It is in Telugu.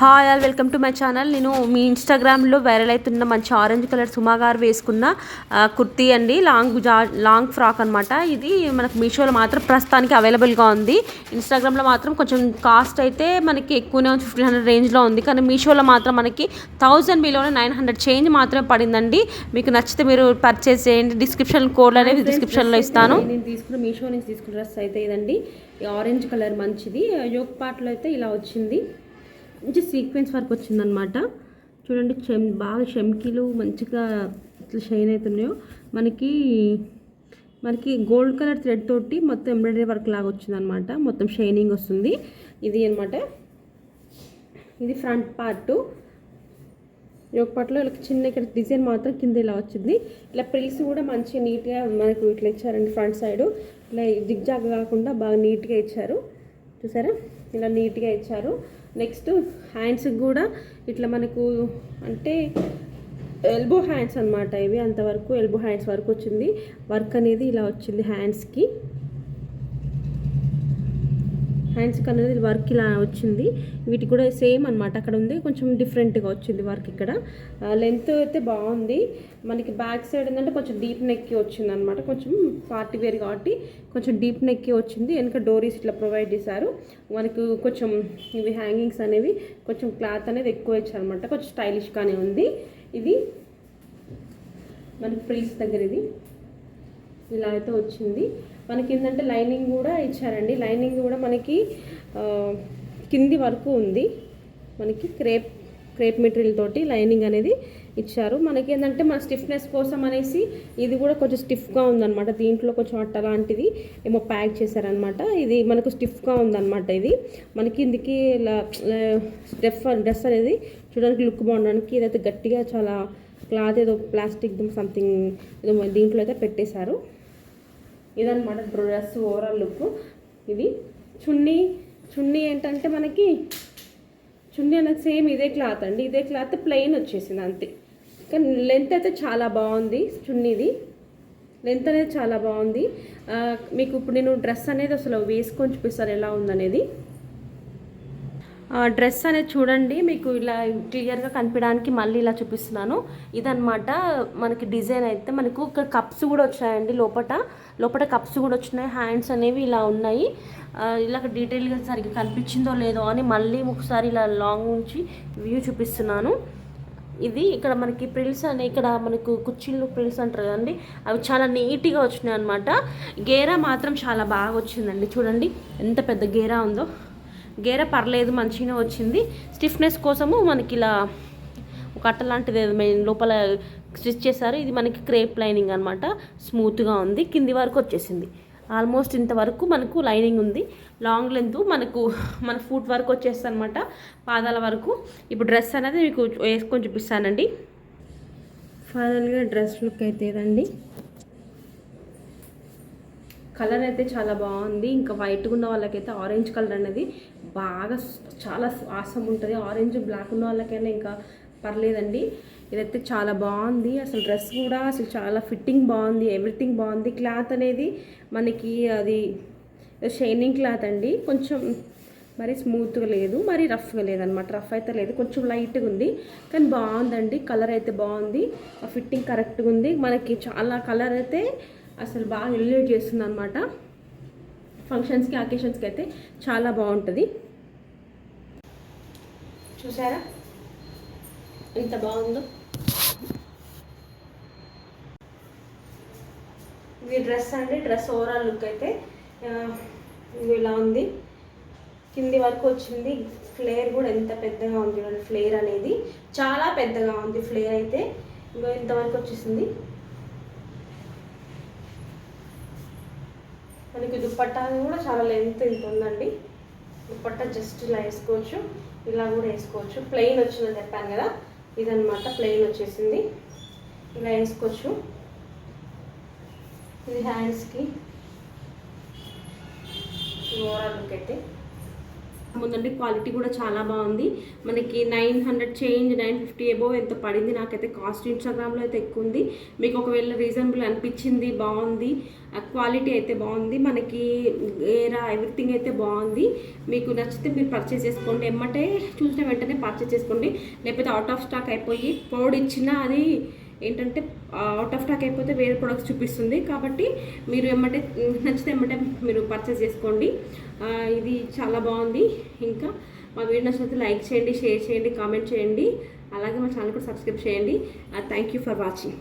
Hi all welcome to my channel. నేను మీ ఇన్స్టాగ్రామ్లో వైరల్ అవుతున్న మంచి ఆరెంజ్ కలర్ సుమా గారు వేసుకున్న కుర్తీ అండి. లాంగ్ ఫ్రాక్ అనమాట. ఇది మనకు మీషోలో మాత్రం ప్రస్తుతానికి అవైలబుల్గా ఉంది. ఇన్స్టాగ్రామ్లో మాత్రం కొంచెం కాస్ట్ అయితే మనకి ఎక్కువనే 1500 రేంజ్లో ఉంది. కానీ మీషోలో మాత్రం మనకి 1000 బిలోనే 900 చేంజ్ మాత్రమే పడిందండి. మీకు నచ్చితే మీరు పర్చేస్ చేయండి. డిస్క్రిప్షన్ కోడ్ అనేది డిస్క్రిప్షన్లో ఇస్తాను. నేను తీసుకున్న మీషో నుంచి తీసుకున్న డ్రెస్ అయితే ఇదండి. ఆరెంజ్ కలర్ మంచిది. యోక్ పార్ట్లో అయితే ఇలా వచ్చింది. మంచి సీక్వెన్స్ వర్క్ వచ్చిందనమాట. చూడండి, బాగా షెమ్కీలు మంచిగా ఇట్లా షైన్ అవుతున్నాయో. మనకి గోల్డ్ కలర్ థ్రెడ్ తోటి మొత్తం ఎంబ్రాయిడరీ వర్క్ లాగా వచ్చిందనమాట. మొత్తం షైనింగ్ వస్తుంది. ఇది అనమాట. ఇది ఫ్రంట్ పార్ట్. ఒక పార్ట్లో ఇలా చిన్న ఇక్కడ డిజైన్ మాత్రం కింద ఇలా వచ్చింది. ఇలా ప్రిల్స్ కూడా మంచిగా నీట్గా మనకు ఇట్లా ఇచ్చారండి. ఫ్రంట్ సైడు ఇలా జిగ్జాగ్ కాకుండా బాగా నీట్గా ఇచ్చారు. చూసారా, ఇలా నీట్గా ఇచ్చారు. నెక్స్ట్ హ్యాండ్స్కి కూడా ఇట్లా మనకు అంటే ఎల్బో హ్యాండ్స్ అనమాట. ఇవి అంతవరకు ఎల్బో హ్యాండ్స్ వరకు వచ్చింది. వర్క్ అనేది ఇలా వచ్చింది. హ్యాండ్స్కి అనేది వర్క్ ఇలా వచ్చింది. వీటికి కూడా సేమ్ అనమాట. అక్కడ ఉంది కొంచెం డిఫరెంట్గా వచ్చింది వర్క్. ఇక్కడ లెంత్ అయితే బాగుంది. మనకి బ్యాక్ సైడ్ ఏంటంటే కొంచెం డీప్ నెక్కి వచ్చింది అనమాట. కొంచెం పార్టీ వేర్ కాబట్టి కొంచెం డీప్ నెక్కి వచ్చింది. వెనక డోరీస్ ఇట్లా ప్రొవైడ్ చేశారు. మనకు కొంచెం ఇవి హ్యాంగింగ్స్ అనేవి కొంచెం క్లాత్ అనేది ఎక్కువ ఇచ్చారనమాట. కొంచెం స్టైలిష్గానే ఉంది. ఇది మనకి ఫ్రిల్స్ దగ్గర ఇది ఇలా అయితే వచ్చింది. మనకి ఏంటంటే లైనింగ్ కూడా ఇచ్చారండి. లైనింగ్ కూడా మనకి కింది వరకు ఉంది. మనకి క్రేప్ మెటీరియల్ తోటి లైనింగ్ అనేది ఇచ్చారు. మనకి ఏంటంటే మన స్టిఫ్నెస్ కోసం అనేసి ఇది కూడా కొంచెం స్టిఫ్గా ఉందన్నమాట. దీంట్లో కొంచెం అట్ట లాంటిది ఏమో ప్యాక్ చేశారనమాట. ఇది మనకు స్టిఫ్గా ఉందన్నమాట. ఇది మనకి ఇందుకి డ్రెస్ అనేది చూడడానికి లుక్ బాగుండడానికి ఇదైతే గట్టిగా చాలా క్లాత్ ఏదో ప్లాస్టిక్ సంథింగ్ ఏదో దీంట్లో అయితే పెట్టేశారు. ఇదన్నమాట డ్రెస్ ఓవరాల్ లుక్. ఇది చున్నీ ఏంటంటే మనకి చున్నీ అనేది సేమ్ ఇదే క్లాత్ అండి. ఇదే క్లాత్ ప్లెయిన్ వచ్చేసింది అంతే. కానీ లెంత్ అయితే చాలా బాగుంది. చున్నీది లెంత్ అనేది చాలా బాగుంది. మీకు ఇప్పుడు నేను డ్రెస్ అనేది అసలు వేసుకొని చూపిస్తాను ఎలా ఉందనేది. డ్రెస్ అనేది చూడండి, మీకు ఇలా క్లియర్గా కనిపించడానికి మళ్ళీ ఇలా చూపిస్తున్నాను. ఇదనమాట మనకి డిజైన్ అయితే. మనకు ఇక్కడ కప్స్ కూడా వచ్చాయండి. లోపల కప్స్ కూడా వచ్చినాయి. హ్యాండ్స్ అనేవి ఇలా ఉన్నాయి. ఇలా డీటెయిల్గా సరిగ్గా కనిపించిందో లేదో అని మళ్ళీ ఒకసారి ఇలా లాంగ్ నుంచి వ్యూ చూపిస్తున్నాను. ఇది ఇక్కడ మనకి ప్రిల్స్ అనే ఇక్కడ మనకు కుర్చీలు ప్రిల్స్ అంటారు కదండి, అవి చాలా నీట్గా వచ్చినాయి అనమాట. గేరా మాత్రం చాలా బాగా వచ్చిందండి. చూడండి ఎంత పెద్ద గేరా ఉందో. గేర పర్లేదు, మంచిగా వచ్చింది. స్టిఫ్నెస్ కోసము మనకి ఇలా ఒక అట్ట లాంటిది లోపల స్టిచ్ చేశారు. ఇది మనకి క్రేప్ లైనింగ్ అనమాట. స్మూత్గా ఉంది. కింది వరకు వచ్చేసింది. ఆల్మోస్ట్ ఇంతవరకు మనకు లైనింగ్ ఉంది. లాంగ్ లెంత్ మన ఫుట్ వరకు వచ్చేస్తుంది అనమాట, పాదాల వరకు. ఇప్పుడు డ్రెస్ అనేది మీకు వేసుకొని చూపిస్తానండి. ఫైనల్గా డ్రెస్ లుక్ అయితే ఇదండి. కలర్ అయితే చాలా బాగుంది. ఇంకా వైట్గా ఉన్న వాళ్ళకైతే ఆరెంజ్ కలర్ అనేది బాగా చాలా ఆసం ఉంటుంది. ఆరెంజ్ బ్లాక్ ఉన్న వాళ్ళకైనా ఇంకా పర్లేదండి. ఇదైతే చాలా బాగుంది. అసలు డ్రెస్ కూడా అసలు చాలా ఫిట్టింగ్ బాగుంది. ఎవ్రీథింగ్ బాగుంది. క్లాత్ అనేది మనకి అది షైనింగ్ క్లాత్ అండి. కొంచెం మరీ స్మూత్గా లేదు, మరీ రఫ్గా లేదనమాట. రఫ్ అయితే లేదు, కొంచెం లైట్గా ఉంది. కానీ బాగుందండి. కలర్ అయితే బాగుంది. ఫిట్టింగ్ కరెక్ట్గా ఉంది. మనకి చాలా కలర్ అయితే అసలు బాగా ఎలివేట్ చేస్తుంది అనమాట. ఫంక్షన్స్కి అకేషన్స్కి అయితే చాలా బాగుంటుంది. చూసారా ఎంత బాగుందో. ఇది డ్రెస్ అండి. డ్రెస్ ఓవరాల్ లుక్ అయితే ఇలా ఉంది. కింది వరకు వచ్చింది. ఫ్లేర్ కూడా ఎంత పెద్దగా ఉంది చూడండి. ఫ్లేర్ అనేది చాలా పెద్దగా ఉంది. ఫ్లేర్ అయితే ఇంతవరకు వచ్చేసింది. మనకి దుప్పట్టా కూడా చాలా లెంత్ ఇంత ఉందండి. దుప్పట్టా జస్ట్ ఇలా వేసుకోవచ్చు, ఇలా కూడా వేసుకోవచ్చు. ప్లెయిన్ వచ్చిందని చెప్పాను కదా, ఇదనమాట. ప్లెయిన్ వచ్చేసింది, ఇలా వేసుకోవచ్చు. ఇది హ్యాండ్స్కి ఓవరాల్ లుక్ అయితే ముందండి క్వాలిటీ కూడా చాలా బాగుంది. మనకి 900 చేంజ్ 950 ఎబో ఎంతో పడింది. నాకైతే కాస్ట్ ఇన్స్టాగ్రామ్లో అయితే ఎక్కువ ఉంది. మీకు ఒకవేళ రీజనబుల్ అనిపించింది, బాగుంది, క్వాలిటీ అయితే బాగుంది, మనకి ఏరా ఎవ్రీథింగ్ అయితే బాగుంది. మీకు నచ్చితే మీరు పర్చేస్ చేసుకోండి. ఎమ్మటే చూసిన వెంటనే పర్చేస్ చేసుకోండి. లేకపోతే అవుట్ ఆఫ్ స్టాక్ అయిపోయి కోడ్ ఇచ్చినా అది ఏంటంటే అవుట్ ఆఫ్ స్టాక్ అయిపోతే వేరే ప్రొడక్ట్స్ చూపిస్తుంది. కాబట్టి మీరు ఎమ్మటే నచ్చితే ఎమ్మటే మీరు పర్చేస్ చేసుకోండి. ఇది చాలా బాగుంది. ఇంకా మా వీడియో నచ్చినట్లయితే లైక్ చేయండి, షేర్ చేయండి, కామెంట్ చేయండి. అలాగే మా ఛానల్ కూడా సబ్స్క్రైబ్ చేయండి. Thank you for watching.